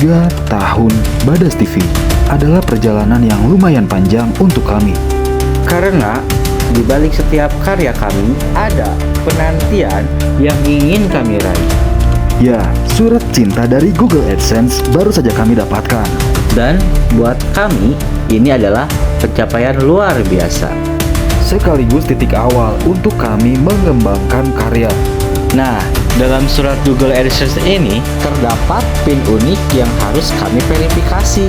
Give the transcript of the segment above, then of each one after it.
3 tahun Badas TV adalah perjalanan yang lumayan panjang untuk kami. Karena di balik setiap karya kami ada penantian yang ingin kami raih. Ya, surat cinta dari Google AdSense baru saja kami dapatkan. Dan buat kami ini adalah pencapaian luar biasa. Sekaligus titik awal untuk kami mengembangkan karya. Nah, dalam surat Google AdSense ini terdapat PIN unik yang harus kami verifikasi.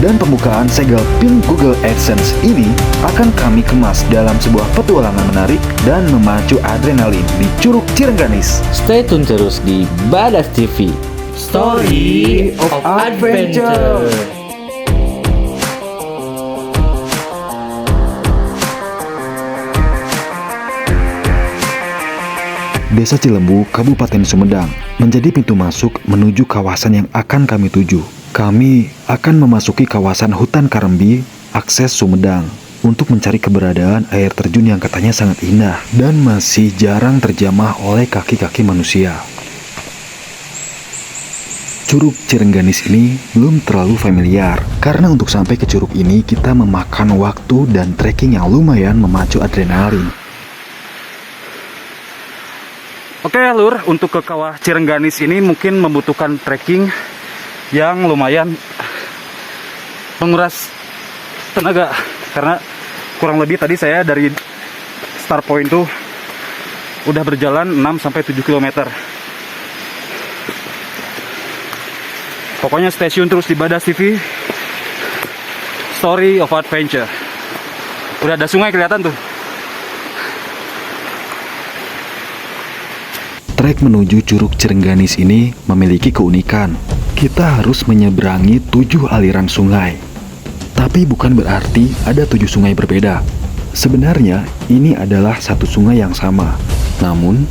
Dan pembukaan segel PIN Google AdSense ini akan kami kemas dalam sebuah petualangan menarik dan memacu adrenalin di Curug Cirengganis. Stay tune terus di Badas TV, Story of Adventure. Desa Cilembu, Kabupaten Sumedang, menjadi pintu masuk menuju kawasan yang akan kami tuju. Kami akan memasuki kawasan hutan Karembi, akses Sumedang, untuk mencari keberadaan air terjun yang katanya sangat indah dan masih jarang terjamah oleh kaki-kaki manusia. Curug Cirengganis ini belum terlalu familiar, karena untuk sampai ke curug ini kita memakan waktu dan trekking yang lumayan memacu adrenalin. Oke Lur, untuk ke Kawah Cirengganis ini mungkin membutuhkan trekking yang lumayan menguras tenaga. Karena kurang lebih tadi saya dari start point tuh udah berjalan 6-7 km. Pokoknya stay tune terus di Badas TV, Story of Adventure. Udah ada sungai kelihatan tuh. Trek menuju Curug Cirengganis ini memiliki keunikan. Kita harus menyeberangi 7 aliran sungai. Tapi bukan berarti ada 7 sungai berbeda. Sebenarnya ini adalah satu sungai yang sama. Namun,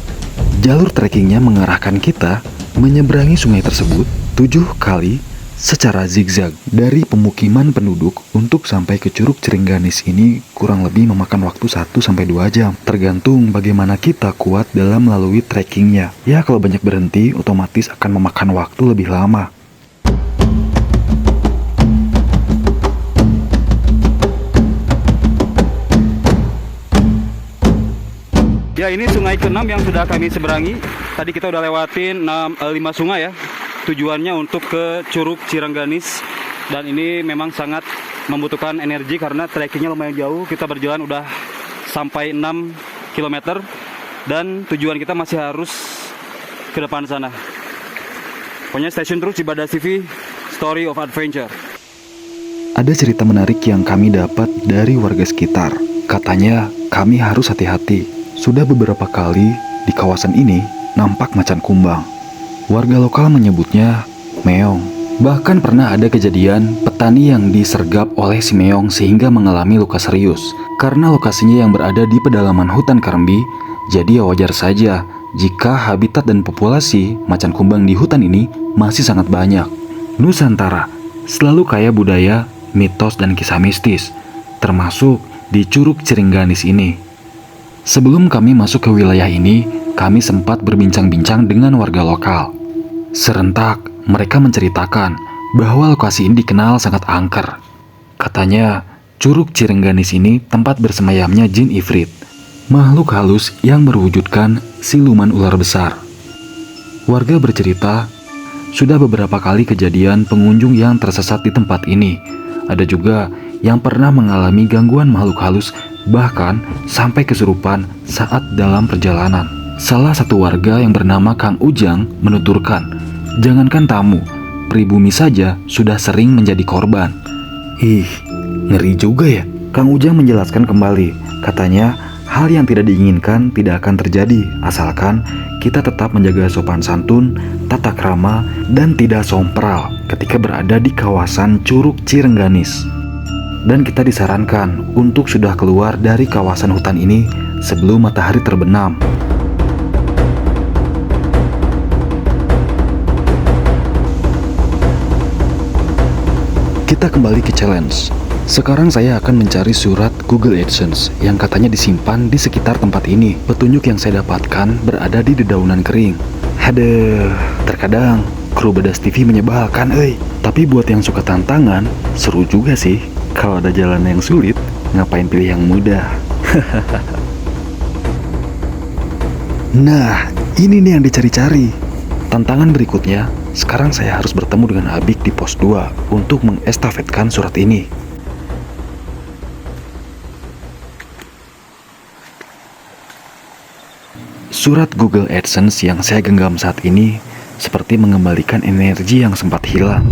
jalur trekkingnya mengarahkan kita menyeberangi sungai tersebut 7 kali secara zigzag. Dari pemukiman penduduk untuk sampai ke Curug Cirengganis ini kurang lebih memakan waktu 1-2 jam. Tergantung bagaimana kita kuat dalam melalui trekkingnya. Ya, kalau banyak berhenti otomatis akan memakan waktu lebih lama. Ya, ini sungai ke-6 yang sudah kami seberangi. Tadi kita udah lewatin 5 sungai ya. Tujuannya untuk ke Curug Cirengganis. Dan ini memang sangat membutuhkan energi karena trekkingnya lumayan jauh. Kita berjalan udah sampai 6 km. Dan tujuan kita masih harus ke depan sana. Pokoknya stay tune terus di Badas TV, Story of Adventure. Ada cerita menarik yang kami dapat dari warga sekitar. Katanya kami harus hati-hati. Sudah beberapa kali di kawasan ini nampak macan kumbang. Warga lokal menyebutnya meong. Bahkan pernah ada kejadian petani yang disergap oleh si meong sehingga mengalami luka serius. Karena lokasinya yang berada di pedalaman hutan Karembi, jadi wajar saja jika habitat dan populasi macan kumbang di hutan ini masih sangat banyak. Nusantara selalu kaya budaya, mitos, dan kisah mistis, termasuk di Curug Cirengganis ini. Sebelum kami masuk ke wilayah ini, kami sempat berbincang-bincang dengan warga lokal. Serentak, mereka menceritakan bahwa lokasi ini dikenal sangat angker. Katanya, Curug Cirengganis ini tempat bersemayamnya jin ifrit, makhluk halus yang berwujudkan siluman ular besar. Warga bercerita, sudah beberapa kali kejadian pengunjung yang tersesat di tempat ini. Ada juga yang pernah mengalami gangguan makhluk halus, bahkan sampai kesurupan saat dalam perjalanan. Salah satu warga yang bernama Kang Ujang menuturkan, jangankan tamu, pribumi saja sudah sering menjadi korban. Ih, ngeri juga ya. Kang Ujang menjelaskan kembali, katanya hal yang tidak diinginkan tidak akan terjadi asalkan kita tetap menjaga sopan santun, tata krama, dan tidak sompral ketika berada di kawasan Curug Cirengganis. Dan kita disarankan untuk sudah keluar dari kawasan hutan ini sebelum matahari terbenam. Kita kembali ke challenge. Sekarang saya akan mencari surat Google AdSense yang katanya disimpan di sekitar tempat ini. Petunjuk yang saya dapatkan berada di dedaunan kering. Aduh, terkadang Kru Badas TV menyebalkan, Tapi buat yang suka tantangan, seru juga sih. Kalau ada jalan yang sulit, ngapain pilih yang mudah? Nah, ini nih yang dicari-cari. Tantangan berikutnya, sekarang saya harus bertemu dengan Abik di pos 2 untuk mengestafetkan surat ini. Surat Google AdSense yang saya genggam saat ini seperti mengembalikan energi yang sempat hilang.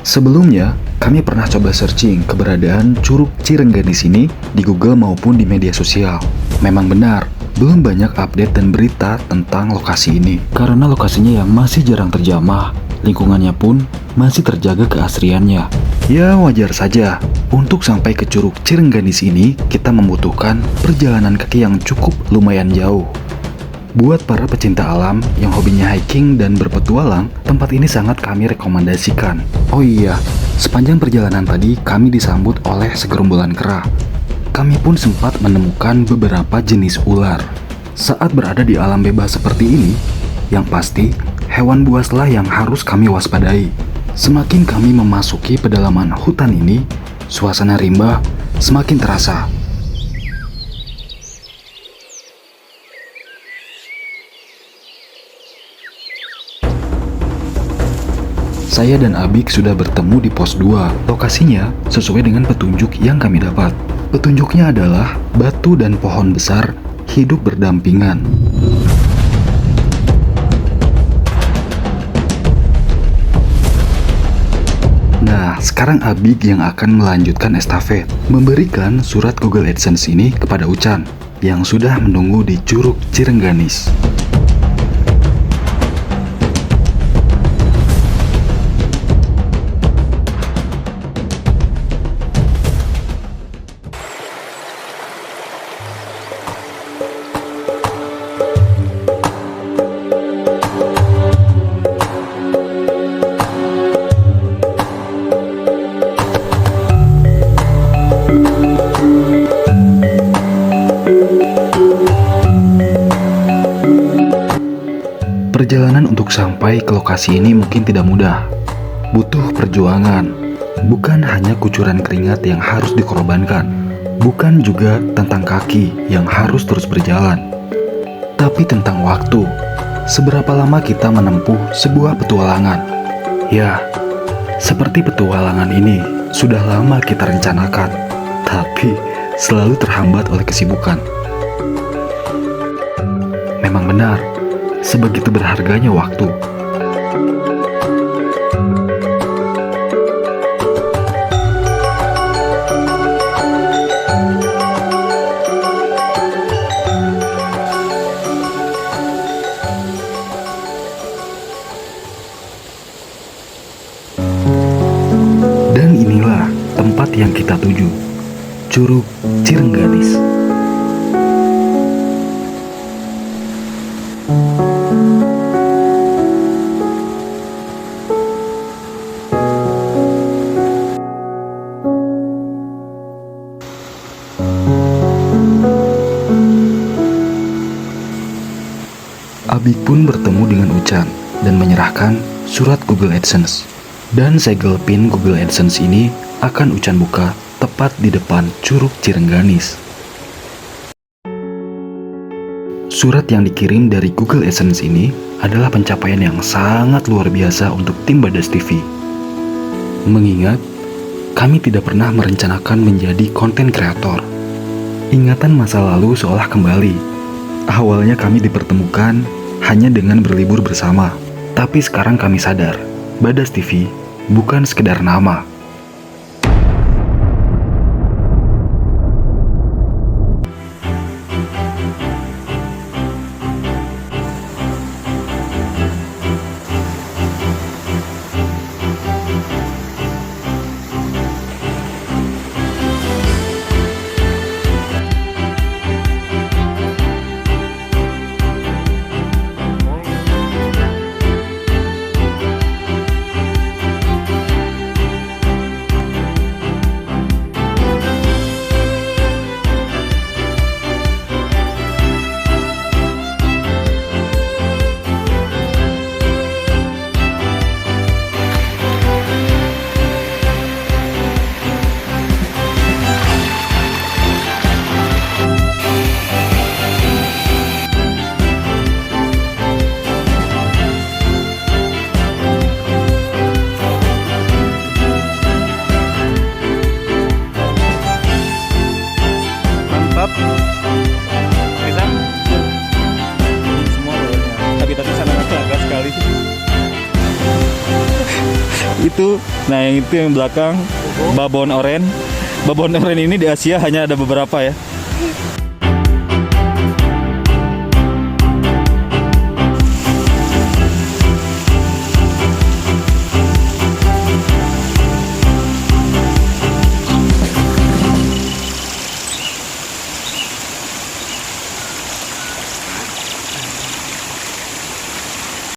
Sebelumnya, kami pernah coba searching keberadaan Curug Cirengganis ini di Google maupun di media sosial. Memang benar, belum banyak update dan berita tentang lokasi ini. Karena lokasinya yang masih jarang terjamah, lingkungannya pun masih terjaga keasriannya. Ya wajar saja, untuk sampai ke Curug Cirengganis ini kita membutuhkan perjalanan kaki yang cukup lumayan jauh. Buat para pecinta alam yang hobinya hiking dan berpetualang, tempat ini sangat kami rekomendasikan. Oh iya, sepanjang perjalanan tadi kami disambut oleh segerombolan kera. Kami pun sempat menemukan beberapa jenis ular. Saat berada di alam bebas seperti ini, yang pasti hewan buaslah yang harus kami waspadai. Semakin kami memasuki pedalaman hutan ini, suasana rimba semakin terasa. Saya dan Abik sudah bertemu di pos 2. Lokasinya sesuai dengan petunjuk yang kami dapat. Petunjuknya adalah batu dan pohon besar hidup berdampingan. Nah, sekarang Abik yang akan melanjutkan estafet, memberikan surat Google AdSense ini kepada Ucan yang sudah menunggu di Curug Cirengganis. Perjalanan untuk sampai ke lokasi ini mungkin tidak mudah. Butuh perjuangan. Bukan hanya kucuran keringat yang harus dikorbankan. Bukan juga tentang kaki yang harus terus berjalan. Tapi tentang waktu. Seberapa lama kita menempuh sebuah petualangan. Ya, seperti petualangan ini sudah lama kita rencanakan. Tapi selalu terhambat oleh kesibukan. Memang benar, sebegitu berharganya waktu. Dan inilah tempat yang kita tuju, Curug Cirengganis. Abik pun bertemu dengan Ucan dan menyerahkan surat Google AdSense. Dan segel pin Google AdSense ini akan Ucan buka tepat di depan Curug Cirengganis. Surat yang dikirim dari Google AdSense ini adalah pencapaian yang sangat luar biasa untuk tim Badas TV. Mengingat kami tidak pernah merencanakan menjadi konten kreator. Ingatan masa lalu seolah kembali. Awalnya kami dipertemukan hanya dengan berlibur bersama. Tapi sekarang kami sadar, Badas TV bukan sekedar nama. Itu, nah yang itu yang belakang babon oren. Babon oren ini di Asia hanya ada beberapa ya.